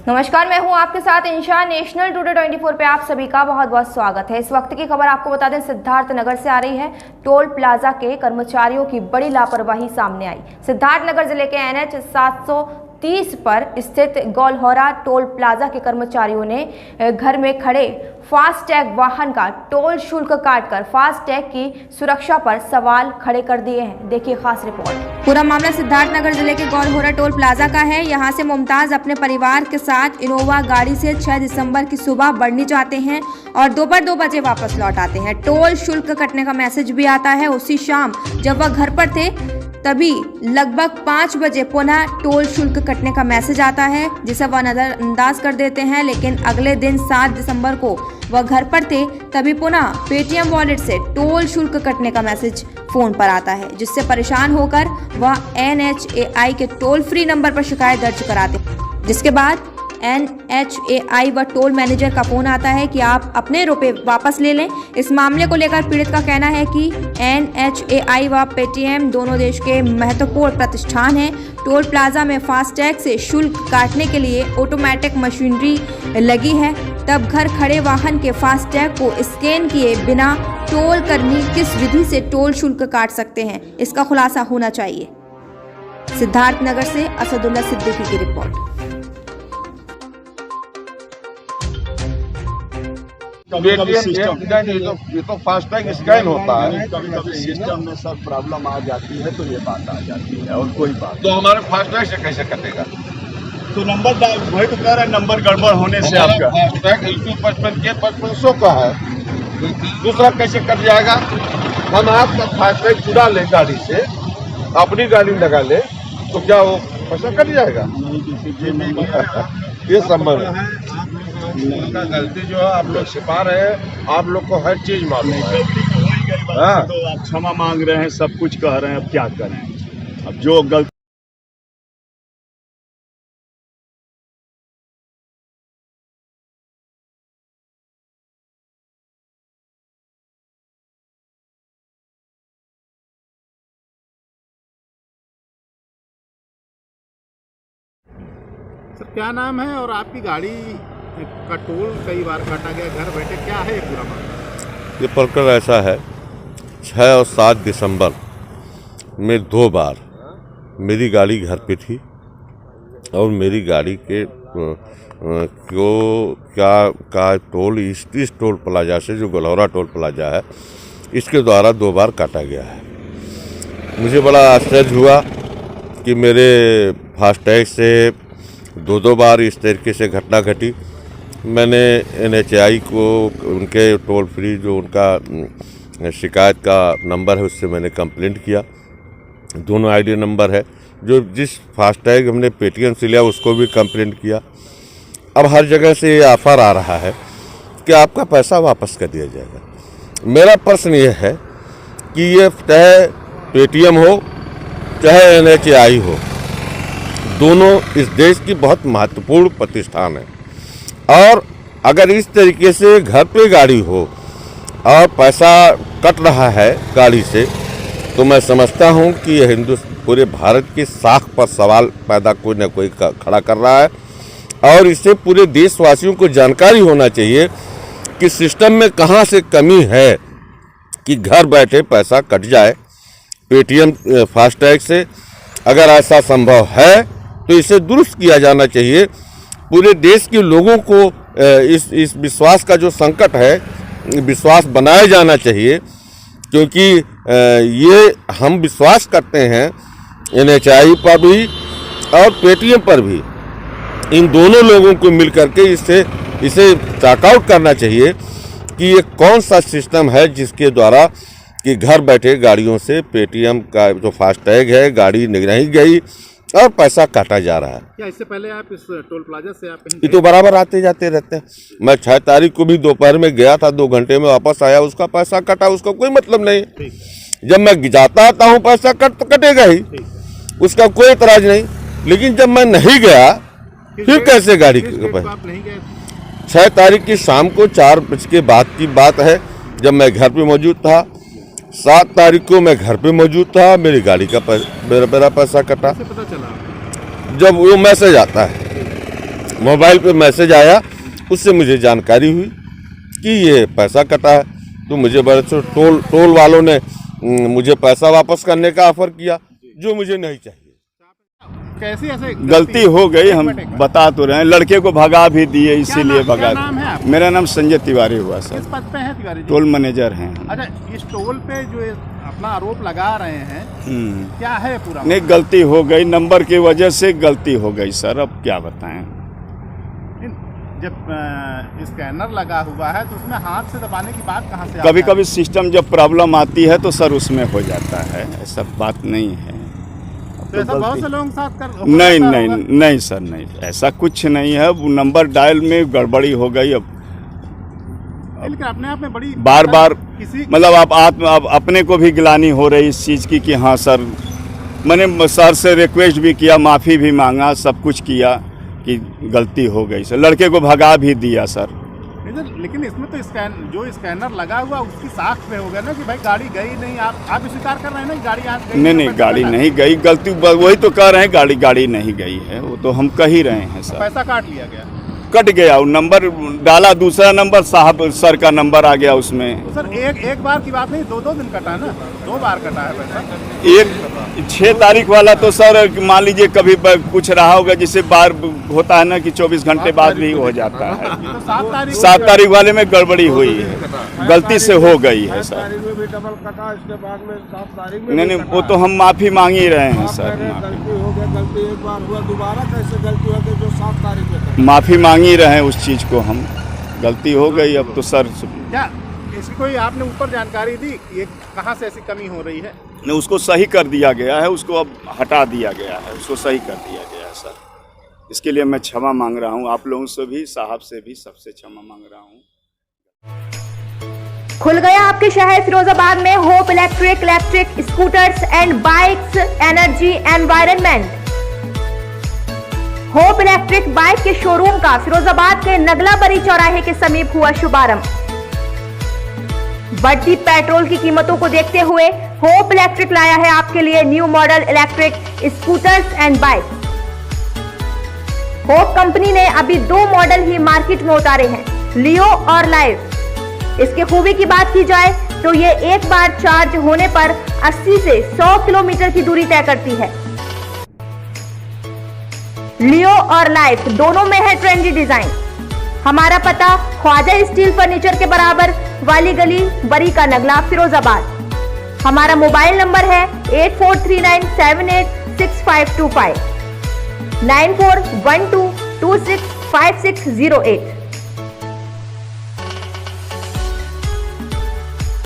नमस्कार, मैं हूं आपके साथ इंशा। नेशनल टुडे 24 पे आप सभी का बहुत बहुत स्वागत है। इस वक्त की खबर आपको बता दें, सिद्धार्थ नगर से आ रही है। टोल प्लाजा के कर्मचारियों की बड़ी लापरवाही सामने आई। सिद्धार्थ नगर जिले के NH 730 पर स्थित गौलहौरा टोल प्लाजा के कर्मचारियों ने घर में खड़े फास्टैग वाहन का टोल शुल्क काटकर फास्टैग की सुरक्षा पर सवाल खड़े कर दिए हैं। देखिए खास रिपोर्ट। पूरा मामला सिद्धार्थ नगर जिले के गौलहौरा टोल प्लाजा का है। यहां से मुमताज अपने परिवार के साथ इनोवा गाड़ी से 6 दिसंबर की सुबह बढ़नी जाते हैं और दोपहर 2 बजे वापस लौट आते हैं। टोल शुल्क कटने का मैसेज भी आता है। उसी शाम जब वह घर पर थे तभी लगभग 5 बजे पुनः टोल शुल्क कटने का मैसेज आता है, जिसे वह नजरअंदाज कर देते हैं। लेकिन अगले दिन 7 दिसंबर को वह घर पर थे तभी पुनः पेटीएम वॉलेट से टोल शुल्क कटने का मैसेज फोन पर आता है, जिससे परेशान होकर वह NHAI के टोल फ्री नंबर पर शिकायत दर्ज कराते, जिसके बाद NHAI व टोल मैनेजर का फोन आता है कि आप अपने रुपए वापस ले लें। इस मामले को लेकर पीड़ित का कहना है कि NHAI व पेटीएम दोनों देश के महत्वपूर्ण प्रतिष्ठान हैं। टोल प्लाजा में फास्टैग से शुल्क काटने के लिए ऑटोमेटिक मशीनरी लगी है, तब घर खड़े वाहन के फास्टैग को स्कैन किए बिना टोल कर्मी किस विधि से टोल शुल्क काट सकते हैं, इसका खुलासा होना चाहिए। सिद्धार्थ नगर से असदुल्ला सिद्दीकी की रिपोर्ट। ये तो फास्टैग स्कैन होता है। कभी सिस्टम में सब प्रॉब्लम आ जाती है तो ये बात आ जाती है और कोई बात तो हमारे फास्टैग से कैसे कटेगा? तो नंबर वही तो कह रहे हैं, नंबर गड़बड़ होने से आपका फास्टैग LP 55 के 5500 का है, दूसरा कैसे कट जाएगा? हम आपका फास्टैग चुरा ले गाड़ी से, अपनी गाड़ी लगा ले तो क्या वो पैसा कट जाएगा? ये संभव है। उनका गलती जो है आप लोग छिपा रहे हैं, आप लोग को हर चीज मालूम है। तो आप क्षमा मांग रहे हैं, सब कुछ कह रहे हैं, अब क्या करें? अब जो गलती सर क्या नाम है और आपकी गाड़ी का टोल कई बार काटा गया घर बैठे, क्या है ये पूरा मामला? ये प्रकरण ऐसा है, 6 और 7 दिसंबर में 2 बार मेरी गाड़ी घर पे थी और मेरी गाड़ी के का टोल इस टोल प्लाजा से, जो गौलहौरा टोल प्लाजा है, इसके द्वारा 2 बार काटा गया है। मुझे बड़ा आश्चर्य हुआ कि मेरे फास्टैग से 2 बार इस तरीके से घटना घटी। मैंने NHAI को उनके टोल फ्री जो उनका शिकायत का नंबर है उससे मैंने कंप्लेंट किया। दोनों ID नंबर है, जो जिस फास्टैग हमने पेटीएम से लिया उसको भी कंप्लेंट किया। अब हर जगह से ये ऑफर आ रहा है कि आपका पैसा वापस कर दिया जाएगा। मेरा प्रश्न ये है कि ये चाहे पेटीएम हो चाहे NHAI हो, दोनों इस देश की बहुत महत्वपूर्ण प्रतिष्ठान है, और अगर इस तरीके से घर पे गाड़ी हो और पैसा कट रहा है गाड़ी से, तो मैं समझता हूं कि यह पूरे भारत की साख पर सवाल पैदा कोई न कोई खड़ा कर रहा है, और इससे पूरे देशवासियों को जानकारी होना चाहिए कि सिस्टम में कहां से कमी है कि घर बैठे पैसा कट जाए पेटीएम फास्टैग से। अगर ऐसा संभव है तो इसे दुरुस्त किया जाना चाहिए। पूरे देश के लोगों को इस विश्वास का जो संकट है, विश्वास बनाया जाना चाहिए, क्योंकि ये हम विश्वास करते हैं NHAI पर भी और पेटीएम पर भी। इन दोनों लोगों को मिल करके इसे चेकआउट करना चाहिए कि ये कौन सा सिस्टम है जिसके द्वारा कि घर बैठे गाड़ियों से पेटीएम का जो फास्टैग है गाड़ी नहीं गई और पैसा काटा जा रहा है। क्या इससे पहले आप इस टोल प्लाजा से आप ये तो बराबर आते जाते रहते हैं। मैं 6 तारीख को भी दोपहर में गया था, 2 घंटे में वापस आया, उसका पैसा कटा, उसका कोई मतलब नहीं। जब मैं जाता आता हूँ पैसा तो कटेगा ही, उसका कोई एतराज नहीं। लेकिन जब मैं नहीं गया फिर कैसे गाड़ी आप नहीं गए? 6 तारीख की शाम को 4 बजे के बाद की बात है, जब मैं घर पे मौजूद था। 7 तारीख को मैं घर पे मौजूद था, मेरी गाड़ी का मेरा पैसा कटा। पता चला जब वो मैसेज आता है मोबाइल पे मैसेज आया, उससे मुझे जानकारी हुई कि ये पैसा कटा है। तो मुझे बड़े टोल वालों ने मुझे पैसा वापस करने का ऑफर किया, जो मुझे नहीं चाहिए। कैसी ऐसे गलती हो गई, हम बता तो रहे हैं। लड़के को भगा भी दिए, इसीलिए भगा क्या नाम है दिए। आपका? मेरा नाम संजय तिवारी हुआ किस सर, पद पे है तिवारी जी? टोल मैनेजर हैं। अच्छा, इस टोल पे जो ये अपना आरोप लगा रहे हैं, क्या है पूरा? नहीं, गलती हो गई, नंबर की वजह से गलती हो गई सर, अब क्या बताएं। जब स्कैनर लगा हुआ है तो उसमें हाथ से दबाने की बात कहाँ से? कभी कभी सिस्टम जब प्रॉब्लम आती है तो सर उसमें हो जाता है, ऐसा बात नहीं है। तो ऐसा बहुत से लोगों के साथ कर नहीं नहीं नहीं सर, नहीं, ऐसा कुछ नहीं है। वो नंबर डायल में गड़बड़ी हो गई। अब लेकिन अपने आप में बड़ी बार बार किसी मतलब आप अपने को भी गिलानी हो रही इस चीज़ की कि हाँ सर, मैंने सर से रिक्वेस्ट भी किया, माफ़ी भी मांगा, सब कुछ किया कि गलती हो गई सर। लड़के को भगा भी दिया सर। लेकिन इसमें तो जो स्कैनर लगा हुआ उसकी साख पे होगा ना कि भाई गाड़ी गई नहीं। आप स्वीकार कर रहे हैं ना कि गाड़ी आज गई? नहीं, गाड़ी नहीं गई, गलती वही तो कह रहे हैं, गाड़ी नहीं गई है, वो तो हम कह ही रहे हैं सर। पैसा काट लिया गया, कट गया, वो नंबर डाला, दूसरा नंबर साहब सर का नंबर आ गया उसमें। तो सर एक बार की बात नहीं, 2 दिन कटा ना, 2 बार कटा है पैसा। एक 6 तारीख वाला तो सर मान लीजिए कभी कुछ रहा होगा, जिससे बार होता है ना कि 24 घंटे बाद भी हो जाता है। तो 7 तारीख वाले में गड़बड़ी हुई है, गलती से हो गई है सर। नहीं, वो तो हम माफ़ी मांग ही रहे हैं सर। गलती एक बार हुआ, दोबारा कैसे गलती हो गई जो 7 तारीख में? माफ़ी मांग ही रहे हैं उस चीज़ को हम। गलती हो गई, अब तो सर क्या इसकी कोई आपने ऊपर जानकारी दी ये कहाँ से ऐसी कमी हो रही है? ने उसको सही कर दिया गया है, उसको अब हटा दिया गया है, उसको सही कर दिया गया है सर। इसके लिए मैं क्षमा मांग रहा हूँ, आप लोगों से भी, साहब से भी, सबसे क्षमा मांग रहा हूँ। खुल गया आपके शहर फिरोजाबाद में hope electric scooters and bikes energy environment. Hope electric bike के शोरूम का फिरोजाबाद के नगलाबरी चौराहे के समीप हुआ शुभारंभ। बढ़ती पेट्रोल की कीमतों को देखते हुए होप इलेक्ट्रिक लाया है आपके लिए new model electric scooters and bike. Hope company ने अभी 2 मॉडल ही मार्केट में उतारे हैं, लियो और लाइव। इसके खूबी की बात की जाए तो ये एक बार चार्ज होने पर 80 से 100 किलोमीटर की दूरी तय करती है। लियो और लाइफ दोनों में है ट्रेंडी डिजाइन। हमारा पता ख्वाजा स्टील फर्नीचर के बराबर वाली गली, बरी का नगला, फिरोजाबाद। हमारा मोबाइल नंबर है 8439786525 9412265608।